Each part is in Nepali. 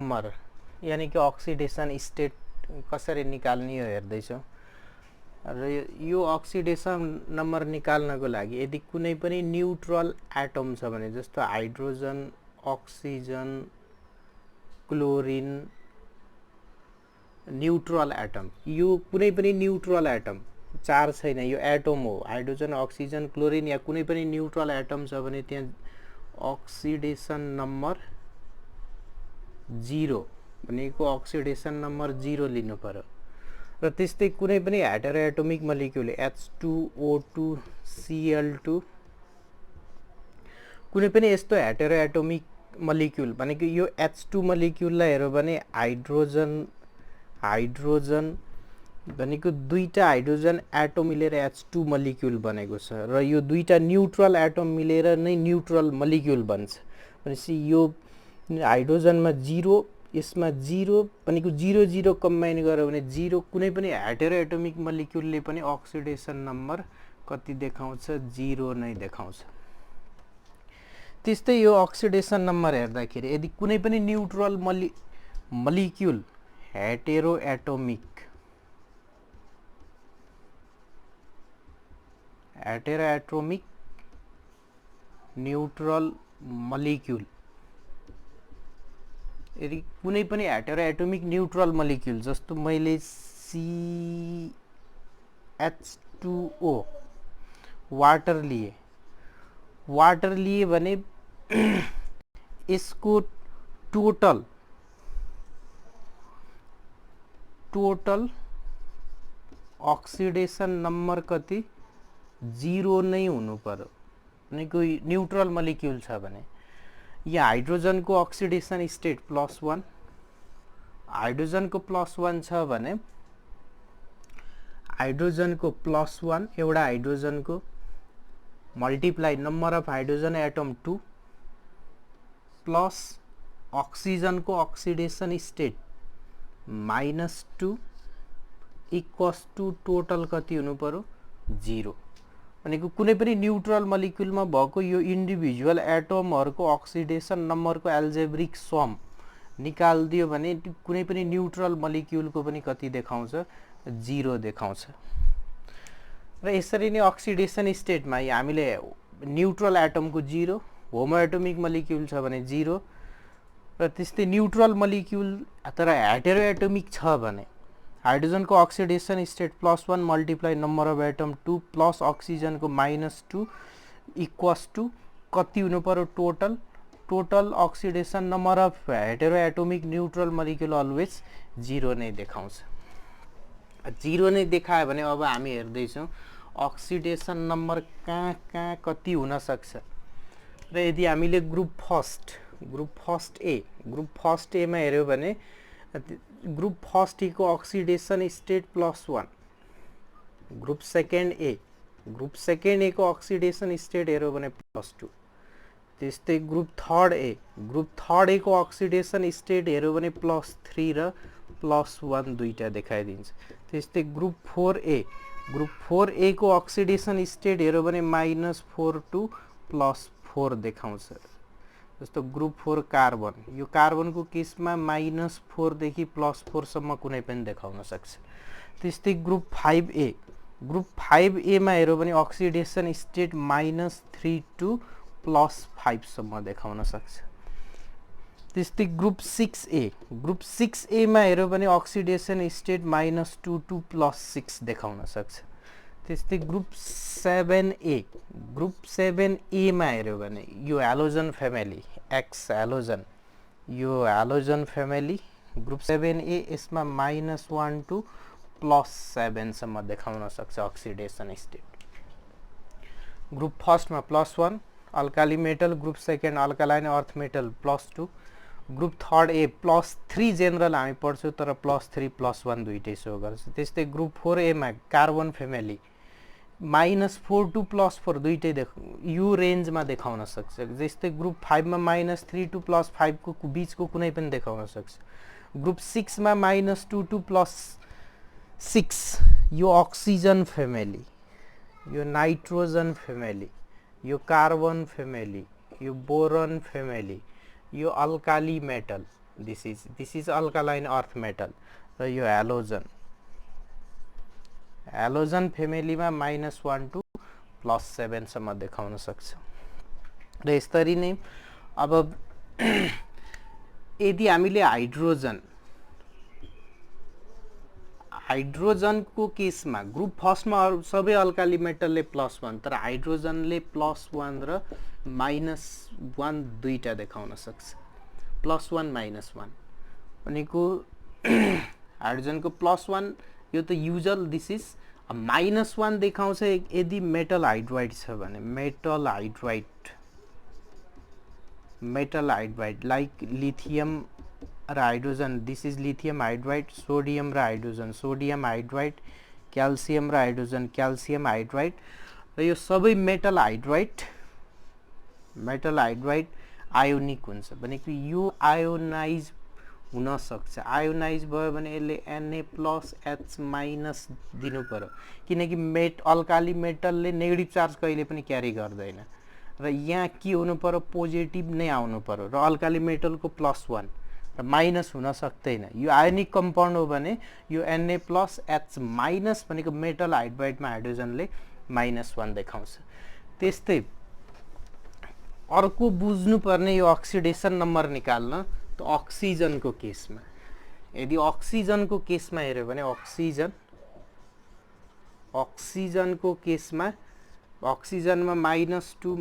नम्बर यानी कि अक्सिडेसन स्टेट कसरी निकाल्ने हो हेर्दैछौँ र यो अक्सिडेसन नम्बर निकाल्नको लागि यदि कुनै पनि न्यूट्रल एटम छ भने जस्तो hydrogen oxygen chlorine neutral atom यो कुनै पनि न्यूट्रल एटम चार छैन यो एटम हो हाइड्रोजन अक्सिजन क्लोरिन या कुनै पनि न्यूट्रल एटम छ भने त्यहाँ अक्सिडेसन नम्बर 0 भनेको अक्सिडेसन नम्बर 0 लिनु पर्यो र त्यस्तै कुनै पनि hetero atomic molecule H2O2 Cl2 कुनै पनि यस्तो हेटेरो एटोमिक मलिक्युल भनेको यो H2 मलिक्युललाई हेर्यो भने हाइड्रोजन भनेको दुईटा हाइड्रोजन एटम मिलेर H2 मलिक्युल बनेको छ र यो दुईटा न्यूट्रल एटम मिलेर नै न्यूट्रल मलिक्युल बन्छ भनेपछि यो हाइड्रोजनमा 0 यसमा 0 भनेको 0 0 कम्बाइन गर्यो भने 0 कुनै पनि हेटेरो एटोमिक मलिक्युलले पनि अक्सिडेसन नम्बर कति देखाउँछ 0 नै देखाउँछ त्यस्तै यो अक्सिडेसन नम्बर हेर्दाखेरि यदि कुनै पनि neutral molecule hetero atomic neutral molecule यदि कुनै पनि हेटेरो एटोमिक न्यूट्रल मलिक्युल जस्तो मैले CH2O वाटर लिए भने यसको टोटल अक्सिडेसन नम्बर कति 0 नै हुनु पर्यो भनेको न्यूट्रल मलिक्युल छ भने यहाँ हाइड्रोजन को अक्सिडेसन स्टेट +1 हाइड्रोजन को +1 छ भने हाइड्रोजन को +1 एउटा हाइड्रोजन को multiply number of hydrogen atom 2 plus oxygen को oxidation state -2 equals to total कति हुनु पर्यो 0 भनेको कुनै पनि न्यूट्रल मलिक्युलमा भएको यो इन्डिभिजुअल एटमहरुको अक्सिडेसन नम्बरको एल्जेब्रिक सम निकाल्दियो भने कुनै पनि न्यूट्रल मलिक्युलको पनि कति देखाउँछ 0 देखाउँछ र यसरी नै अक्सिडेसन स्टेटमा हामीले न्यूट्रल एटमको 0 होमो एटोमिक मलिक्युल छ भने 0 र त्यस्तै न्यूट्रल मलिक्युल तर हेटेरो एटोमिक छ भने हाइड्रोजन को oxidation state +1 multiply number of atom 2 plus oxygen को -2 इक्वल्स टू कति हुनु पर्यो total oxidation number of hetero atomic neutral molecule always 0 नै देखाउँछ 0 नै देखायो भने अब हामी हेर्दै छौं ऑक्सीडेशन नंबर कहाँ कति हुन सक्छ र यदि हामीले ग्रुप फर्स्ट ए मा हेर्यो भने ग्रुप फर्स्ट ए को ऑक्सीडेशन स्टेट +1 ग्रुप सेकेंड ए को ऑक्सीडेशन स्टेट हेर्यो भने +2 त्यस्तै ग्रुप थर्ड ए को ऑक्सीडेशन स्टेट हेर्यो भने +3 र +1 दुईटा देखाइदिन्छ त्यस्तै ग्रुप 4 ए को ऑक्सीडेशन स्टेट हेर्यो भने -4 टु +4 देखाउँछ जस्तो ग्रुप 4 कार्बन यो कार्बन को केसमा -4 देखि +4 सम्म कुनै पनि देखाउन सक्छ त्यस्तै ग्रुप 5ए मा हेर्यो भने ऑक्सीडेशन स्टेट -3 टु +5 सम्म देखाउन सक्छ त्यस्तै ग्रुप 6ए मा हेर्यो भने ऑक्सीडेशन स्टेट -2 टु +6 देखाउन सक्छ त्यस्तै ग्रुप 7ए मा हेर्यो भने यो हेलोजन फ्यामिली एक्स हेलोजन यो हेलोजन फ्यामिली ग्रुप 7ए यसमा -1 टु +7 सम्म देखाउन सक्छ ऑक्सीडेशन स्टेट ग्रुप फर्स्ट मा +1 alkali metal group second alkaline earth metal +2 group third A +3 general हामी पढ्छौं तर +3 +1 दुईटै शो गर्छ त्यस्तै ग्रुप 4ए मा कार्बन फ्यामिली -4 टु +4 दुईटै यो रेन्जमा देखाउन सक्छ जस्तै ग्रुप 5 मा -3 टु +5 को बीचको कुनै पनि देखाउन सक्छ ग्रुप 6 मा -2 टु +6 यो ऑक्सीजन फ्यामिली यो नाइट्रोजन फ्यामिली यो कार्बन फ्यामिली यो बोरन फ्यामिली यो alkali metal this is alkaline earth metal र यो हेलोजन फ्यामिलीमा -1 to +7 सम्म देखाउन सक्छ र यसरी नै अब यदि हामीले हाइड्रोजनको केसमा ग्रुप फर्स्टमा सबै अल्काली मेटलले +1 तर हाइड्रोजनले +1 र -1 दुईटा देखाउन सक्छ +1 -1 भनेको हाइड्रोजनको +1 यो त युजुअल दिस इज -1 देखाउँछ यदि मेटल हाइड्राइड छ भने मेटल हाइड्राइड लाइक लिथियम र hydrogen this is lithium hydride sodium र हाइड्रोजन सोडियम हाइड्राइड क्याल्सियम र हाइड्रोजन क्याल्सियम हाइड्राइड र यो सबै मेटल हाइड्राइड आयोनिक हुन्छ भनेको यो आयोनाइज हुन सक्छ आयोनाइज भयो भने यसले Na+H- दिनु पर्यो किनकि अल्काली मेटलले नेगेटिभ चार्ज कहिले पनि क्यारी गर्दैन र यहाँ के हुनु पर्यो पोजिटिभ नै आउनु पर्यो र अल्काली मेटलको +1 र माइनस हुन सक्दैन यो आयोनिक कम्पाउन्ड हो भने यो Na+H- भनेको मेटल हाइड्राइडमा हाइड्रोजनले -1 देखाउँछ त्यस्तै अर्को बुझ्नुपर्ने यो अक्सिडेसन नम्बर निकाल्न त अक्सिजनको केसमा यदि अक्सिजनको केसमा हेर्यो भने अक्सिजनको केसमा अक्सिजनमा -2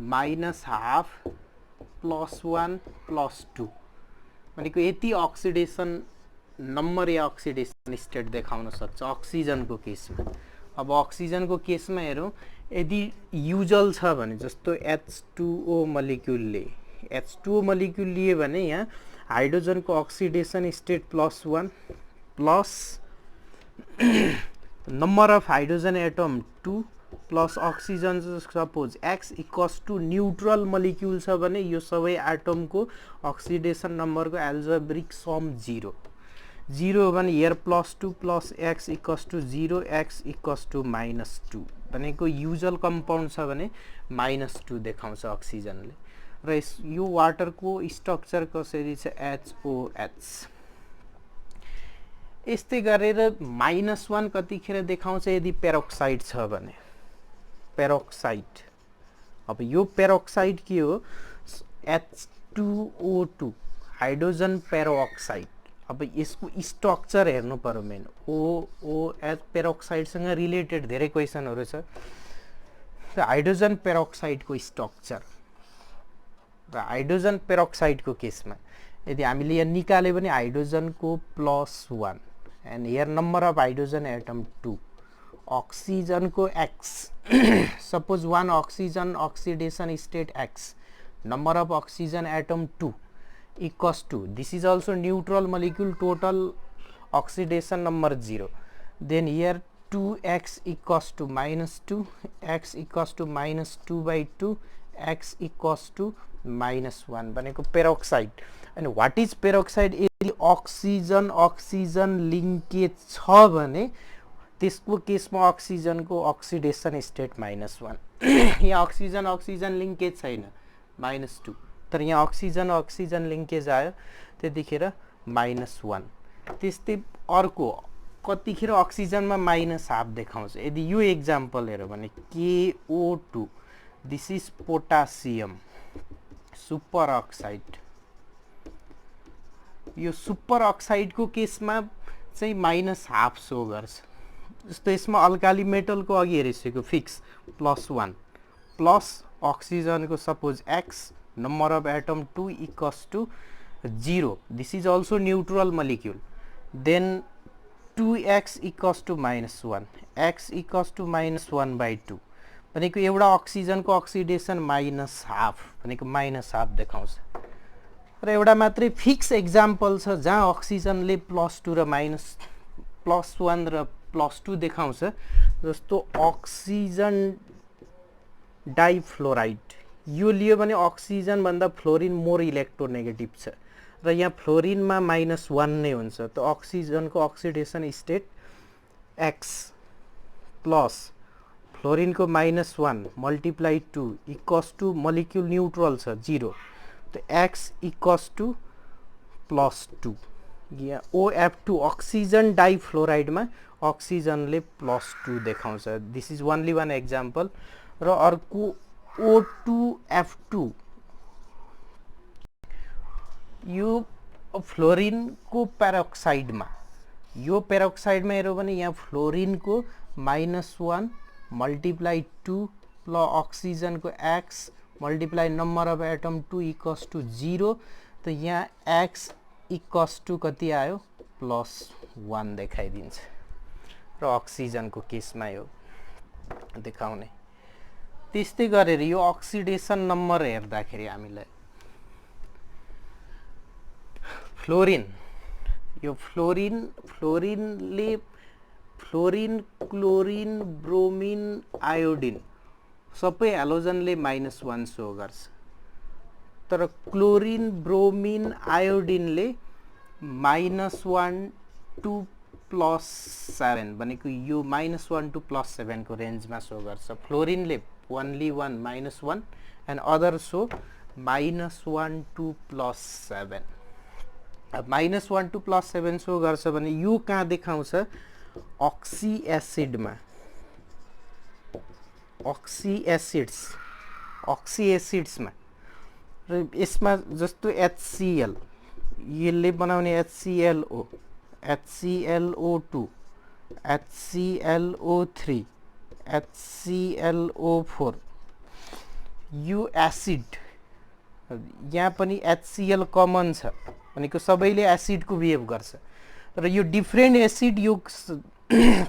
-1 -half +1 +2 भनेको यति अक्सिडेसन नम्बर या अक्सिडेसन स्टेट देखाउन सक्छ अक्सिजनको केसमा अब अक्सिजनको केसमा हेरौँ यदि युजल छ भने जस्तो H2O मलिक्युल लिए भने यहाँ हाइड्रोजनको oxidation state +1 plus number of hydrogen atom 2 plus oxygen suppose X equals to neutral molecule छ भने यो सबै एटमको अक्सिडेसन नम्बरको एल्जेब्रिक सम 0 हो भने here +2 plus X equals to 0 X equals to -2 भनेको युजुअल कम्पाउन्ड छ भने -2 देखाउँछ अक्सिजनले र यो वाटरको स्ट्रक्चर कसरी छ HOH यस्तै गरेर -1 कतिखेर देखाउँछ यदि पेरोक्साइड छ भने पेरोक्साइड अब यो पेरोक्साइड के हो H2O2 हाइड्रोजन पेरोक्साइड अब यसको स्ट्रक्चर हेर्नु पर्यो मेन OOH पेरोक्साइडसँग रिलेटेड धेरै क्वेसनहरु छ र हाइड्रोजन पेरोक्साइडको स्ट्रक्चर र हाइड्रोजन पेरोक्साइडको केसमा यदि हामीले यहाँ निकाल्यो भने हाइड्रोजनको +1 and here number of hydrogen atom 2 अक्सिजनको X suppose 1 oxygen oxidation state X number of oxygen atom 2 equals to this is also neutral molecule total oxidation number 0 then here 2x equals to -2 x equals to -2/2 x equals to -1 भनेको पेरोक्साइड अनि व्हाट इज पेरोक्साइड यदि अक्सिजन अक्सिजन लिंकेज छ भने त्यसको केसमा अक्सिजनको अक्सिडेसन स्टेट -1 यहाँ अक्सिजन अक्सिजन लिंकेज छैन -2 तर यहाँ अक्सिजन अक्सिजन लिंकेज आयो त्यतिखेर -1 त्यस्तै अर्को कतिखेर अक्सिजनमा -1/2 देखाउँछ यदि यो एक्जाम्पल हेर्यो भने KO2 this is potassium super oxide यो सुपर अक्साइडको केसमा चाहिँ -1/2 शो गर्छ जस्तो यसमा अल्काली मेटलको अघि हेरिसकेको फिक्स +1 प्लस अक्सिजनको suppose x number of atom 2 equals to 0 this is also neutral molecule then 2x equals to -1 x equals to -1/2 भनेको एउटा अक्सिजनको अक्सिडेसन -1/2 भनेको -1/2 देखाउँछ र एउटा मात्रै फिक्स एक्जाम्पल छ जहाँ अक्सिजनले +2 र +1 र +2 देखाउँछ जस्तो अक्सिजन डाइफ्लोराइड यो लियो भने अक्सिजन भन्दा फ्लोरिन मोर इलेक्ट्रोनेगेटिभ छ र यहाँ फ्लोरिनमा -1 नै हुन्छ त अक्सिजनको अक्सिडेसन स्टेट x प्लस फ्लोरिनको -1 multiply 2 equals to molecule neutral छ 0 त तो x इक्वल्स टू +2 यहाँ OF2 अक्सिजन डाइफ्लोराइडमा अक्सिजनले +2 देखाउँछ। This is only one example. र अर्को O2F2 यो फ्लोरिनको पेरोक्साइडमा, यो पेरोक्साइडमा हेऱ्यो भने यहाँ फ्लोरिनको -1 मल्टिप्लाई 2 प्लस अक्सिजनको x multiply number of atom 2 equals to 0। तो यहाँ x इक्वल्स टू कति आयो +1 देखाइदिन्छ। र अक्सिजनको केसमा यो देखाउने। त्यस्तै गरेर यो अक्सिडेसन नम्बर हेर्दाखेरि हामीलाई फ्लोरिन, यो फ्लोरिनले फ्लोरिन, क्लोरिन, ब्रोमिन, आयोडिन सबै हेलोजनले -1 सो गर्छ। तर क्लोरिन, ब्रोमिन, आयोडिनले -1 to +7 भनेको यो -1 to +7 को रेन्जमा सो गर्छ। फ्लोरिनले only 1 -1 and other so -1 to +7। अब -1 to +7 सो गर्छ भने यो कहाँ देखाउँछ अक्सी एसिडमा, अक्सी एसिड्समा। र यसमा जस्तो HCl यसले बनाउने HClO, HClO2, HClO3, HClO4 यो एसिड, यहाँ पनि HCl कमन छ भनेको सबैले एसिडको बिहेभ गर्छ। र यो डिफ्रेन्ट एसिड यो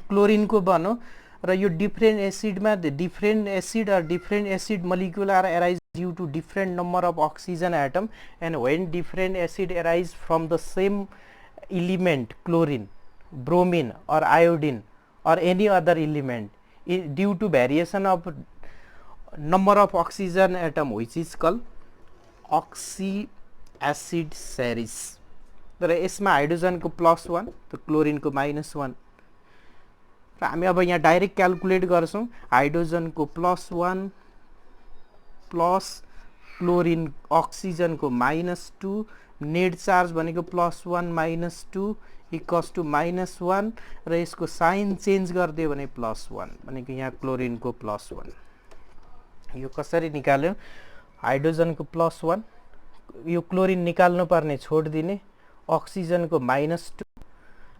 क्लोरिनको बनो। र यो डिफ्रेन्ट एसिडमा different acid or different acid molecule are arise due to different number of oxygen atom, and when different acid arise from the same element chlorine, bromine or iodine or any other element due to variation of number of oxygen atom which is called oxy acid series। तर यसमा हाइड्रोजनको +1 तो क्लोरिनको -1। र हामी अब यहाँ डाइरेक्ट क्याल्कुलेट गर्छौं हाइड्रोजनको +1 प्लस क्लोरिन अक्सिजनको -2 नेट चार्ज भनेको +1 -2 इक्वल्स टू -1 र यसको साइन चेन्ज गरिदियो भने +1 भनेको यहाँ क्लोरिनको +1। यो कसरी निकाल्यो हाइड्रोजनको +1 यो क्लोरिन निकाल्नु पर्ने छोड्दिने अक्सिजनको -2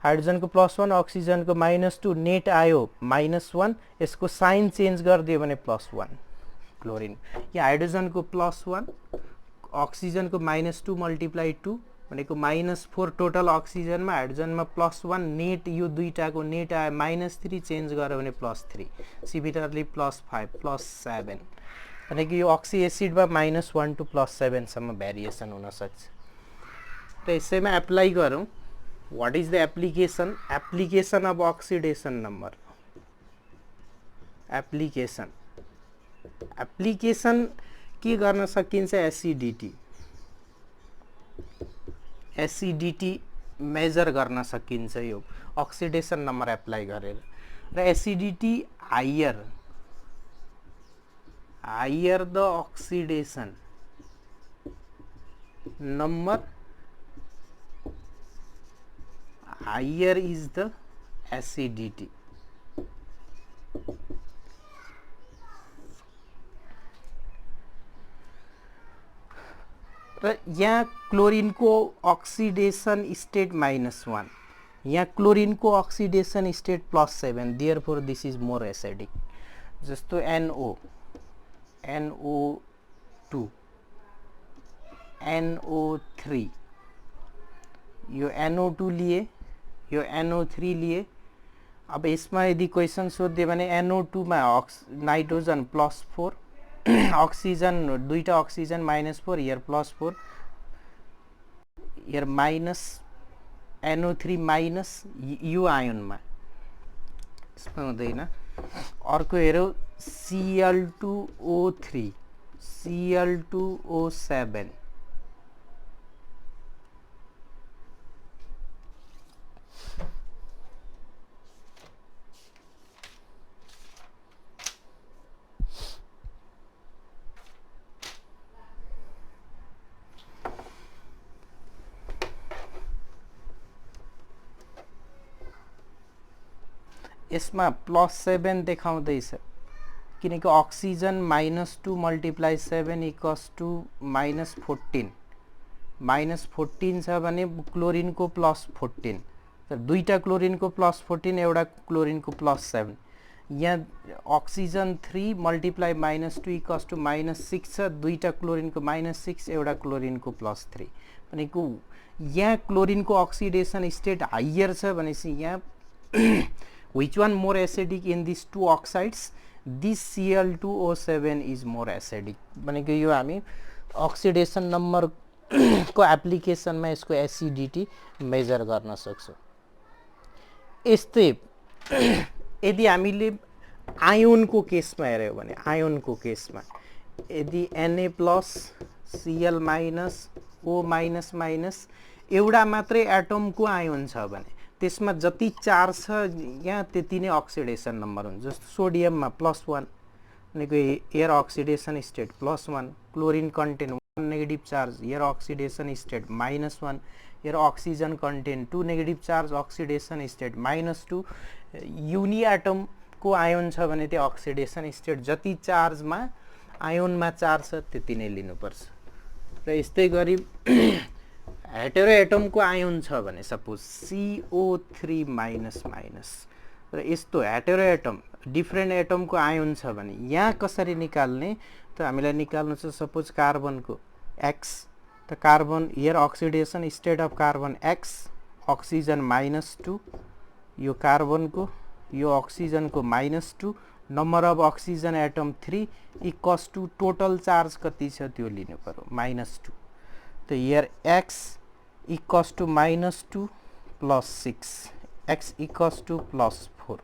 हाइड्रोजनको +1 अक्सिजनको -2 नेट आयो -1 यसको साइन चेन्ज गरिदियो भने +1 क्लोरिन। यहाँ हाइड्रोजनको +1 अक्सिजनको -2 मल्टिप्लाई 2 भनेको -4 टोटल अक्सिजनमा हाइड्रोजनमा +1 नेट यो दुईटाको नेट आयो -3 चेन्ज गर्यो भने +3 सिमिलरली +5 +7 भनेको यो अक्सी एसिडमा -1 to +7 सम्म भेरिएसन हुन सक्छ। र यसैमा एप्लाई गरौँ what is the application of oxidation number. Application के गर्न सकिन्छ एसिडिटी मेजर गर्न सकिन्छ यो अक्सिडेसन नम्बर एप्लाई गरेर। र acidity higher the oxidation number higher is the acidity। र यहाँ क्लोरिनको अक्सिडेसन स्टेट -1 यहाँ क्लोरिनको oxidation state +7 therefore this is more acidic. जस्तो NO2 NO3 यो NO2 लिए यो NO3 लिए। अब यसमा यदि क्वेशन सोध्यो भने NO2 मा नाइट्रोजन +4 अक्सिजन दुईटा oxygen -4 here +4 here minus NO3 minus यो आयोनमा यसमा हुँदैन। अर्को हेरौँ Cl2O3 Cl2O7 यसमा +7 देखाउँदैछ किनकि अक्सिजन -2 × 7 = -14 -14 छ भने क्लोरिनको +14 तर दुईटा क्लोरिनको +14 एउटा क्लोरिनको +7 यहाँ अक्सिजन 3 × -2 = -6 छ दुईटा क्लोरिनको -6 एउटा क्लोरिनको +3 भनेको यहाँ क्लोरिनको अक्सिडेसन स्टेट हायर छ भनेपछि यहाँ which one more acidic in these two oxides? This Cl2O7 is more acidic भनेको यो हामी अक्सिडेसन नम्बर को एप्लिकेसनमा यसको एसिडिटी मेजर गर्न सक्छौं। यस्तै यदि हामीले आयोनको केसमा हेर्यौं भने आयोनको केसमा यदि Na+ Cl- O- एउटा मात्रै एटमको आयोन छ भने त्यसमा जति चार्ज छ यहाँ त्यति नै अक्सिडेसन नम्बर हुन्छ। जस्तो सोडियममा +1 भनेको their oxidation state +1 chlorine content 1 negative charge their oxidation state -1 their oxygen content 2 negative charge oxidation state -2 uni एटमको आयोन छ भने त्यो अक्सिडेसन स्टेट जति चार्जमा आयोनमा चार्ज छ त्यति नै लिनुपर्छ। र यस्तै गरी हेटेरो एटमको आयोन छ भने सपोज CO3- र यस्तो हेटेरो एटम डिफ्रेन्ट एटमको आयोन छ भने यहाँ कसरी निकाल्ने त हामीलाई निकाल्नु छ सपोज कार्बनको X त carbon air oxidation state of carbon X oxygen -2 यो कार्बनको यो अक्सिजनको -2 number of oxygen atom 3 = total charge कति छ त्यो लिनु पर्यो -2 त हियर X = -2 + 6 X = +4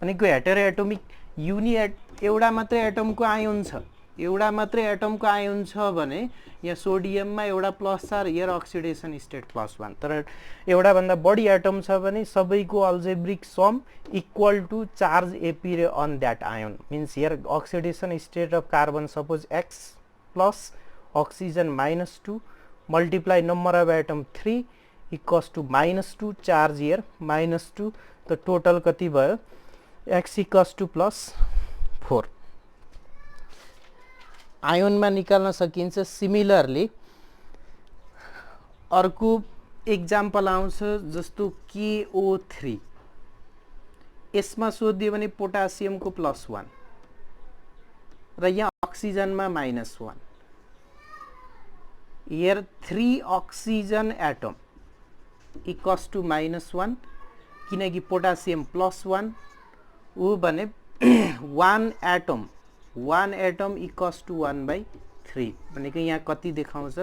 भनेको हेटेरो एटोमिक युनि एउटा मात्रै एटमको आयोन छ एउटा मात्रै एटमको आयोन छ भने यहाँ सोडियममा एउटा +4 एयर अक्सिडेसन स्टेट +1 तर एउटा भन्दा बढी एटम छ भने सबैको algebraic sum = charge appear on that ion means here oxidation state of carbon suppose X plus oxygen -2 multiply number of atom 3 equals to -2 charge here -2 the total कति भयो X equals to +4 आयोनमा निकाल्न सकिन्छ। सिमिलरली अर्को एक्जाम्पल आउँछ जस्तो KO3 यसमा सोधियो भने पोटासियमको +1 र यहाँ अक्सिजनमा -1 here 3 oxygen atom equals to -1 किनकि पोटासियम +1 उ भने 1 atom equals to 1/3 भनेको यहाँ कति देखाउँछ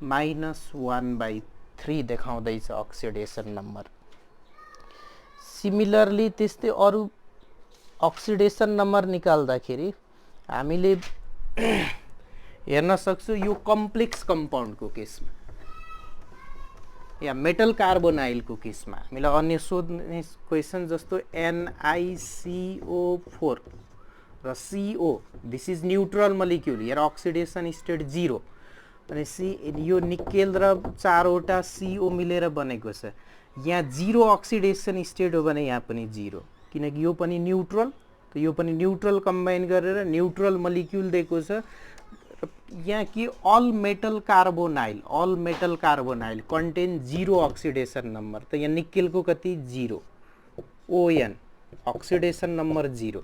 -1/3 देखाउँदैछ अक्सिडेसन नम्बर। सिमिलरली त्यस्तै अरु अक्सिडेसन नम्बर निकाल्दाखेरि हामीले हेर्न सक्छु यो कम्प्लेक्स कम्पाउन्डको केसमा या मेटल कार्बोनाइलको केसमा हामीलाई अन्य सोध्ने क्वेशन जस्तो NiCO4 र CO this is neutral molecule here oxidation state 0 भनेपछि यो निकेल र चारवटा CO मिलेर बनेको छ। यहाँ 0 अक्सिडेसन स्टेट हो भने यहाँ पनि 0 किनकि यो पनि न्यूट्रल त यो पनि न्यूट्रल कम्बाइन गरेर न्यूट्रल मोलिक्युल दिएको छ। यहाँ कि all metal carbonyl contain 0 oxidation number तो यहाँ निकेल को कति 0 ON oxidation number 0।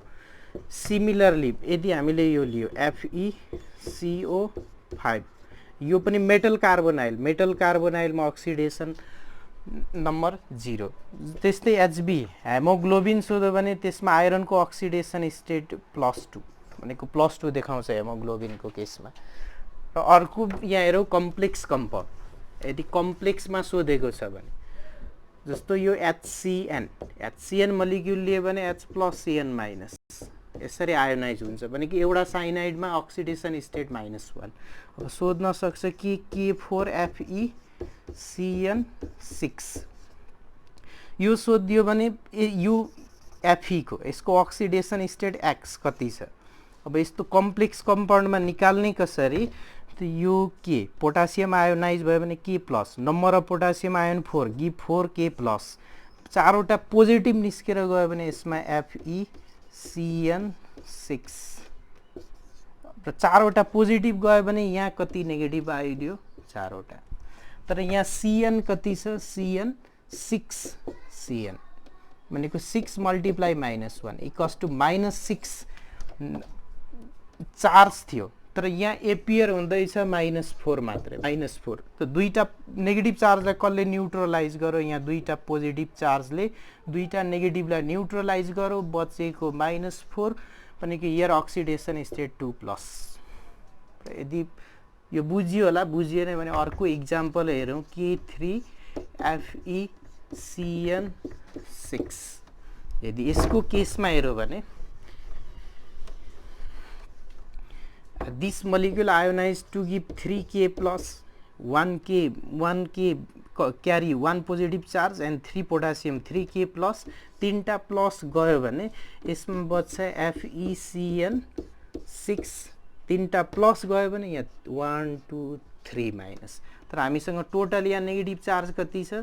सिमिलरली यदि हामीले यो लियो FeCO5 यो पनि मेटल कार्बोनाइल मा अक्सिडेसन नम्बर 0। त्यस्तै HB हेमोग्लोबिन सोध्यो भने त्यसमा आइरन को अक्सिडेसन स्टेट +2 भनेको +2 देखाउँछ हेमोग्लोबिन को केसमा। र अर्को यहाँ हेरौं कम्प्लेक्स कम्पाउन्ड यदि कम्प्लेक्समा सोधेको छ भने जस्तो यो HCN मोलिक्युल लियो भने H+CN- यसरी आयोनाइज हुन्छ भनेको एउटा साइनाइडमा अक्सिडेसन स्टेट -1। अब सोध्न सक्छ कि K4FeCN6 यो सोधियो भने यो Fe को यसको अक्सिडेसन स्टेट X कति छ। अब यस्तो कम्प्लेक्स कम्पाउन्डमा निकाल्ने कसरी त यो के पोटासियम आयोनाइज भयो भने K+ number of potassium ion 4 गी 4K+ चारवटा पोजिटिभ निस्केर गयो भने यसमा FeCN6 र चारवटा पोजिटिभ गयो भने यहाँ कति नेगेटिभ आइदियो 4 वटा। तर यहाँ Cn कति छ Cn6 भनेको 6 मल्टिप्लाई -1 इक्वल्स टु -6 चार्ज थियो तर यहाँ एपियर हुँदैछ -4 मात्रै -4। त दुईटा नेगेटिभ चार्जलाई कसले न्युट्रलाइज गर्यो यहाँ दुईटा पोजिटिभ चार्जले दुईटा नेगेटिभलाई न्युट्रलाइज गर्यो बचेको -4 भनेको हियर अक्सिडेसन स्टेट 2+। यदि यो बुझियो होला बुझिएन भने अर्को इक्जाम्पल हेरौँ K3FeCN6 यदि यसको केसमा हेरौँ भने this molecule ionized to give 3K plus 1K carry 1 positive charge and 3 potassium 3K plus 3टा plus गयो भने यसमा बच्छ FeCN6 3टा प्लस गयो भने यहाँ 1 2 3 माइनस। तर हामीसँग टोटल यहाँ नेगेटिभ चार्ज कति छ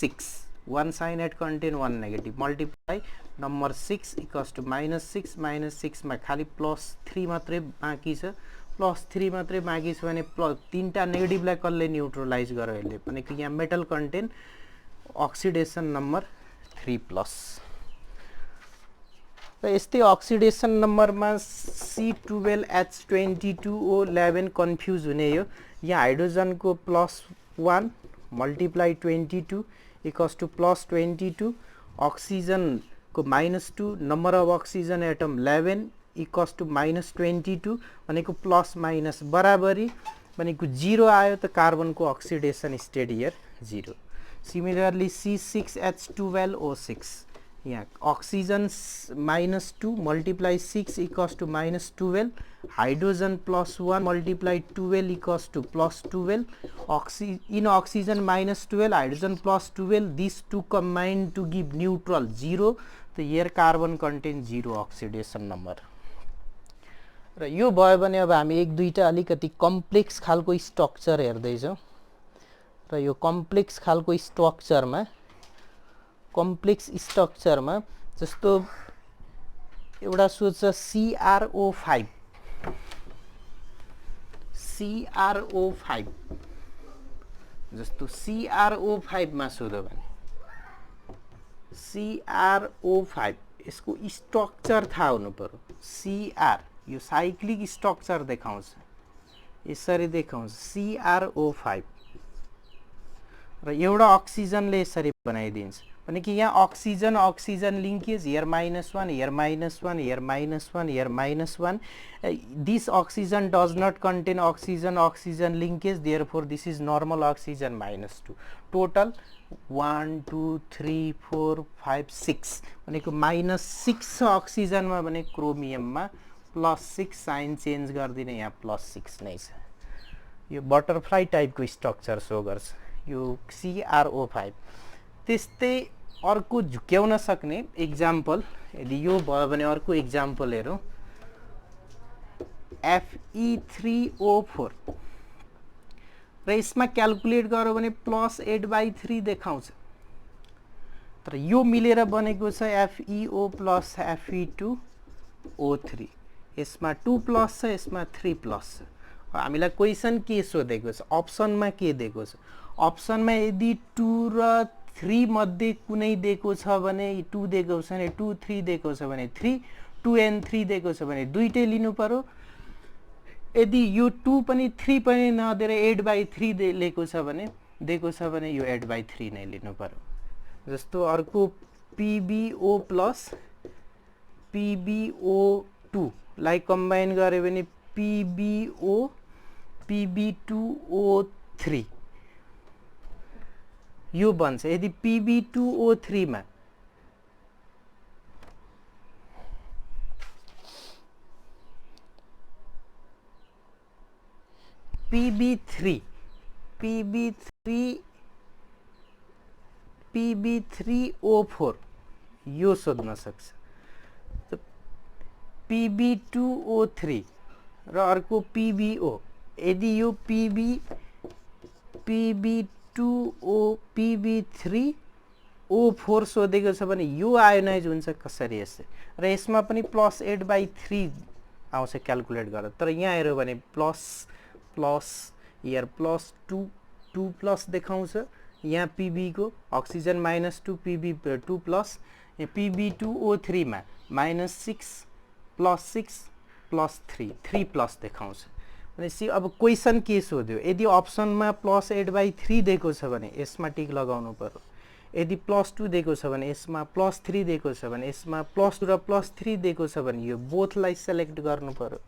6 1 cyanide contain 1 negative multiply number 6 equals to -6 -6 मा खाली +3 मात्रै बाँकी छ +3 मात्रै बाँकी छ भने तीनटा नेगेटिभलाई कसले न्युट्रलाइज गर्यो यसले भनेको यहाँ मेटल कन्टेन्ट अक्सिडेसन नम्बर 3+। र यस्तै अक्सिडेसन नम्बरमा C12H22O11 कन्फ्युज हुने यो यहाँ हाइड्रोजनको +1 मल्टिप्लाई 22 इक्वल्स टु +22 ऑक्सीजन को -2 number of oxygen atom 11 equals to -22 भनेको प्लस माइनस बराबरी भनेको 0 आयो त कार्बन को oxidation state here 0। Similarly C6H12O6 यहाँ oxygen -2 multiply 6 equals to -12 hydrogen +1 multiply 12 equals to +12 in oxygen -12 hydrogen +12 these two combine to give neutral 0 तो here carbon contain 0 oxidation number। र यो भयो भने अब हामी एक दुईटा अलिकति कम्प्लेक्स खालको स्ट्रक्चर हेर्दै छौं र यो कम्प्लेक्स खालको स्ट्रक्चरमा जस्तो एउटा सोच CrO5 जस्तो CrO5 मा सोध्यो भने CrO5 यसको स्ट्रक्चर थाहा हुनु पर्यो। Cr यो साइक्लिक स्ट्रक्चर देखाउँछ यसरी देखाउँछ CrO5 र एउटा अक्सिजनले यसरी बनाइदिन्छ भनेको यहाँ oxygen oxygen linkage here -1 here -1 here -1 here -1 this oxygen does not contain oxygen oxygen linkage therefore this is normal oxygen -2 total 1 2 3 4 5 6 भनेको -6 छ अक्सिजनमा भने क्रोमियममा +6 साइन चेन्ज गर्दिने यहाँ +6 नै छ। यो बटरफ्लाई टाइपको स्ट्रक्चर शो गर्छ यो CrO5। त्यस्तै अर्को झुक्याउन सक्ने एक्जाम्पल यदि यो भयो भने अर्को एक्जाम्पल हेरौं Fe3O4 र यसमा क्याल्कुलेट गर्यो भने +8/3 देखाउँछ तर यो मिलेर बनेको छ FeO + Fe2O3 यसमा 2+ छ यसमा 3+ छ। हामीलाई क्वेशन के सोधेको छ अप्सनमा के दिएको छ अप्सनमा यदि 2 र 3 मध्ये कुनै दिएको छ भने 2 दिएको छ भने 2 3 दिएको छ भने 3 2 and 3 दिएको छ भने दुईटै लिनु पर्यो। यदि यो 2 पनि 3 पनि नदिएर 8/3 दिएको छ भने यो 8/3 नै लिनु पर्यो। जस्तो अर्को PbO + PbO2 लाई कम्बाइन गर्यो भने PbO Pb2O3 यो बन्छ। यदि Pb2O3 मा Pb3O4 यो सोध्न सक्छ। Pb2O3 र अर्को PbO यदि यो Pb2O Pb3 O4 सोधेको छ भने यो आयोनाइज हुन्छ कसरी यसै र यसमा पनि +8/3 आउँछ क्याल्कुलेट गर्दा तर यहाँ हेर्यो भने प्लस प्लस यहाँ +2 2 प्लस देखाउँछ यहाँ Pb को अक्सिजन -2 Pb 2 प्लस Pb2O3 मा -6 +6 +3 3 प्लस देखाउँछ भनेपछि अब क्वेशन के सोध्यो यदि अप्सनमा +8/3 दिएको छ भने यसमा टिक लगाउनु पर्यो यदि +2 दिएको छ भने यसमा +3 दिएको छ भने यसमा +2 र +3 दिएको छ भने यो बोथलाई सेलेक्ट गर्नु पर्यो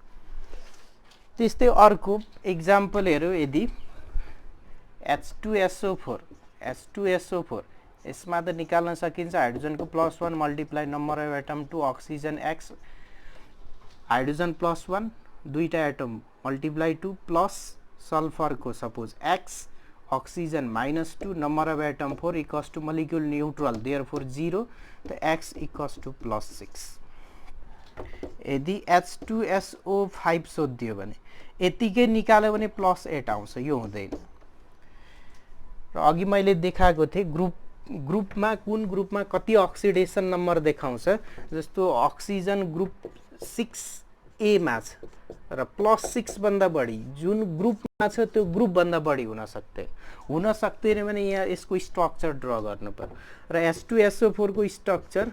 त्यस्तै अर्को एक्जाम्पल हेर्यो यदि H2SO4 यसमा त निकाल्न सकिन्छ हाइड्रोजनको +1 multiply number of atom to oxygen x hydrogen +1 दुईटा एटम मल्टिप्लाई 2 प्लस सल्फरको suppose x oxygen -2 number of atom 4 equals to molecule neutral therefore 0 त x इक्वल्स टु +6 यदि H2SO5 सोधियो भने यतिकै निकाल्यो भने +8 आउँछ यो हुँदैन र अघि मैले देखाएको थिए ग्रुपमा कुन ग्रुपमा कति अक्सिडेसन नम्बर देखाउँछ जस्तो अक्सिजन ग्रुप 6A मा छ र +6 भन्दा बढी जुन ग्रुपमा छ त्यो ग्रुप भन्दा बढी हुन सक्दैन भने यहाँ यसको स्ट्रक्चर ड्रा गर्नु पर्यो र H2SO4 को स्ट्रक्चर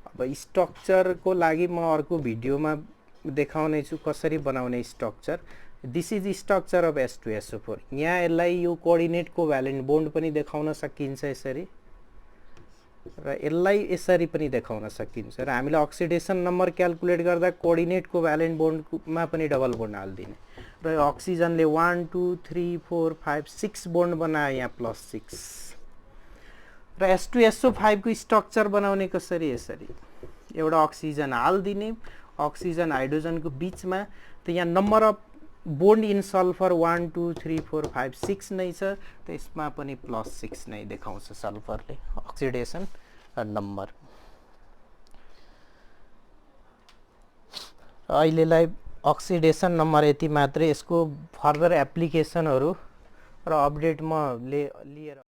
अब स्ट्रक्चरको लागि म अर्को भिडियोमा देखाउने छु कसरी बनाउने structure this is structure of H2SO4 यहाँ यसलाई यो कोअर्डिनेट कोभ्यालेन्ट बोन्ड पनि देखाउन सकिन्छ यसरी र यसलाई यसरी पनि देखाउन सकिन्छ र हामीले अक्सिडेसन नम्बर क्याल्कुलेट गर्दा कोअर्डिनेट कोभ्यालेन्ट बोन्डमा पनि डबल बोन्ड हाल्दिने र अक्सिजनले 1 2 3 4 5 6 बोन्ड बनायो यहाँ +6 र H2SO5 को स्ट्रक्चर बनाउने कसरी यसरी एउटा अक्सिजन हाल्दिने अक्सिजन हाइड्रोजनको बीचमा त यहाँ number of bond in sulphur 1 2 3 4 5 6 नै छ त यसमा पनि +6 नै देखाउँछ सल्फरले अक्सिडेसन नम्बर अहिलेलाई अक्सिडेसन नम्बर यति मात्रै यसको फर्दर एप्लिकेसनहरु र अपडेट म लिएर